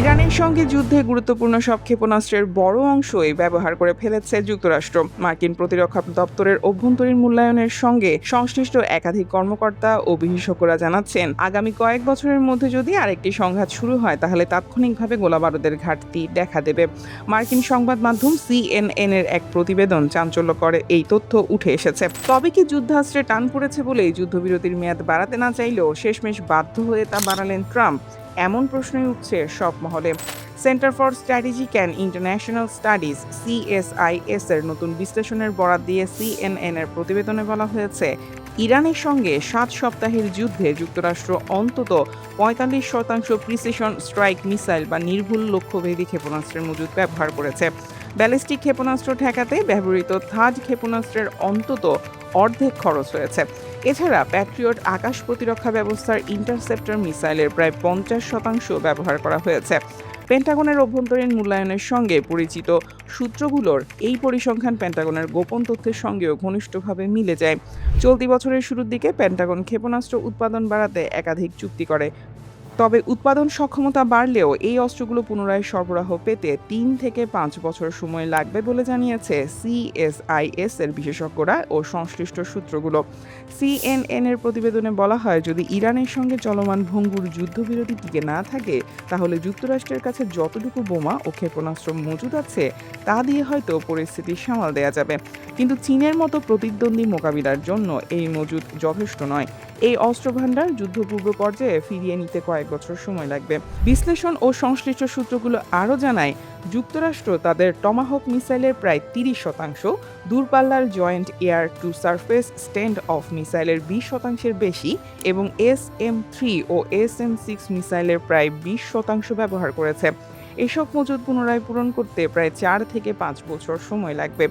ইরানের সঙ্গে যুদ্ধে গুরুত্বপূর্ণ সব ক্ষেপণাস্ত্রের বড় অংশই ব্যবহার করে ফেলেছে যুক্তরাষ্ট্র। মার্কিন প্রতিরক্ষা দপ্তরের অভ্যন্তরীণ মূল্যায়নের সঙ্গে সংশ্লিষ্ট একাধিক কর্মকর্তা ও বিশেষজ্ঞরা জানাচ্ছেন, আগামী কয়েক বছরের মধ্যে যদি আরেকটি সংঘাত শুরু হয় তাহলে তাৎক্ষণিকভাবে গোলাবারুদের ঘাটতি দেখা দেবে। মার্কিন সংবাদ মাধ্যম CNN এর এক প্রতিবেদন চাঞ্চল্যকর এই তথ্য উঠে এসেছে। তবে কি যুদ্ধাস্ত্রে টান পড়েছে বলেই যুদ্ধবিরতির মেয়াদ বাড়াতে না চাইলেও শেষমেশ বাধ্য হয়ে তা বাড়ালেন ট্রাম্প? এমন প্রশ্নই উঠছে সব মহলে। Centre for strategic and international studies CSIS এর নতুন বিশ্লেষণের বরাত দিয়ে CNN এর প্রতিবেদনে বলা হয়েছে, ইরানের সঙ্গে 7 সপ্তাহের যুদ্ধে যুক্তরাষ্ট্র অন্তত 45% প্রিসিশন স্ট্রাইক মিসাইল বা নির্ভুল লক্ষ্যভেদী ক্ষেপণাস্ত্রের মজুদ ব্যবহার করেছে। ব্যালিস্টিক ক্ষেপণাস্ত্র ঠেকাতে ব্যবহৃত থার্ড ক্ষেপণাস্ত্রের অন্তত অর্ধেক খরচ হয়েছে। এছাড়া প্যাট্রিয়ট আকাশ প্রতিরক্ষা ব্যবস্থার ইন্টারসেপ্টর মিসাইলের প্রায় 50% ব্যবহার করা হয়েছে। পেন্টাগনের অভ্যন্তরীণ মূল্যায়নের সঙ্গে পরিচিত সূত্রগুলোর এই পরিসংখ্যান পেন্টাগনের গোপন তথ্যের সঙ্গেও ঘনিষ্ঠভাবে মিলে যায়। চলতি বছরের শুরুর দিকে পেন্টাগন ক্ষেপণাস্ত্র উৎপাদন বাড়াতে একাধিক চুক্তি করে। তবে উৎপাদন সক্ষমতা বাড়লেও এই অস্ত্রগুলো পুনরায় সরবরাহ পেতে 3 থেকে 5 বছর সময় লাগবে বলে জানিয়েছে CSIS এর বিশেষজ্ঞরা ও সংশ্লিষ্ট সূত্রগুলো। CNN এর প্রতিবেদনে বলা হয়, যদি ইরানের সঙ্গে চলমান ভঙ্গুর যুদ্ধবিরতি টিকে না থাকে তাহলে যুক্তরাষ্ট্রের কাছে যতটুকু বোমা ও ক্ষেপণাস্ত্র মজুদ আছে তা দিয়ে হয়তো পরিস্থিতি সামাল দেয়া যাবে। কিন্তু চীনের মতো প্রতিদ্বন্দ্বী মোকাবিলার জন্য এই মজুদ যথেষ্ট নয়। এই অস্ত্রভান্ডার যুদ্ধপূর্ব পর্যায়ে ফিরিয়ে নিতে কয়েক বছর সময় লাগবে। বিশ্লেষণ ও সংশ্লিষ্ট সূত্রগুলো আরও জানায়, যুক্তরাষ্ট্র তাদের টমাহক মিসাইলের প্রায় 30%, দূরপাল্লার joint air to surface stand off মিসাইলের 20% বেশি এবং SM-3 ও SM-6 মিসাইলের প্রায় 20% ব্যবহার করেছে। এসব মজুদ পুনরায় পূরণ করতে প্রায় 4 থেকে 5 বছর সময় লাগবে।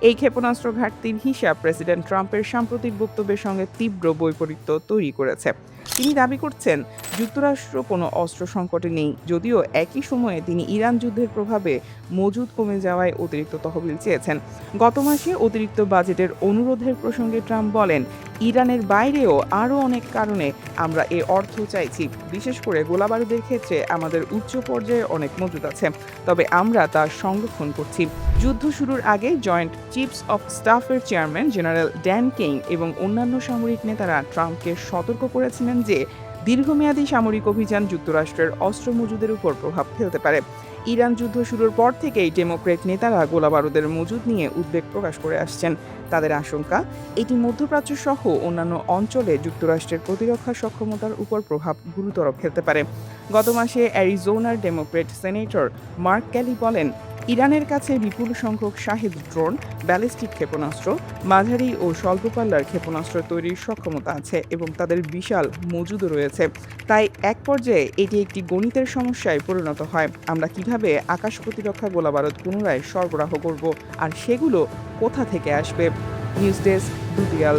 এই ক্ষেপণাস্ত্র ঘাটতির হিসাব প্রেসিডেন্ট ট্রাম্পের সাম্প্রতিক বক্তব্যের সঙ্গে তীব্র বৈপরীত্য তৈরি করেছে। তিনি দাবি করছেন, যুক্তরাষ্ট্র কোনো অস্ত্র সংকটে নেই, যদিও একই সময়ে তিনি ইরান যুদ্ধের প্রভাবে মজুদ কমে যাওয়ায় অতিরিক্ত তহবিল চেয়েছেন। গত মাসে অতিরিক্ত বাজেটের অনুরোধের প্রসঙ্গে ট্রাম্প বলেন, ইরানের বাইরেও আরও অনেক কারণে আমরা এ অর্থ চাইছি। বিশেষ করে গোলাবারুদের ক্ষেত্রে আমাদের উচ্চ পর্যায়ে অনেক মজুদ আছে, তবে আমরা তা সংরক্ষণ করছি। যুদ্ধ শুরুর আগে জয়েন্ট চিফস অফ স্টাফের চেয়ারম্যান জেনারেল ড্যান কেইন এবং অন্যান্য সামরিক নেতারা ট্রাম্পকে সতর্ক করেছিলেন যে দীর্ঘমেয়াদী সামরিক অভিযান যুক্তরাষ্ট্রের অস্ত্র মজুদের উপর প্রভাব ফেলতে পারে। ইরান যুদ্ধ শুরুর পর থেকেই ডেমোক্র্যাট নেতারা গোলাবারুদের মজুদ নিয়ে উদ্বেগ প্রকাশ করে আসছেন। তাদের আশঙ্কা, এটি মধ্যপ্রাচ্য সহ অন্যান্য অঞ্চলে যুক্তরাষ্ট্রের প্রতিরক্ষা সক্ষমতার উপর প্রভাব গুরুতর ফেলতে পারে। গত মাসে অ্যারিজোনার ডেমোক্র্যাট সেনেটর মার্ক ক্যালি বলেন, ইরানের কাছে বিপুল সংখ্যক শাহেদ ড্রোন, ব্যালিস্টিক ক্ষেপণাস্ত্র, মাঝারি ও স্বল্পপাল্লার ক্ষেপণাস্ত্র তৈরির সক্ষমতা আছে এবং তাদের বিশাল মজুদও রয়েছে। তাই এক পর্যায়ে এটি একটি গণিতের সমস্যায় পরিণত হয়। আমরা কিভাবে আকাশ প্রতিরক্ষা গোলাবারুদ পুনরায় সরবরাহ করব, আর সেগুলো কোথা থেকে আসবে? News desk, দুটিয়াল।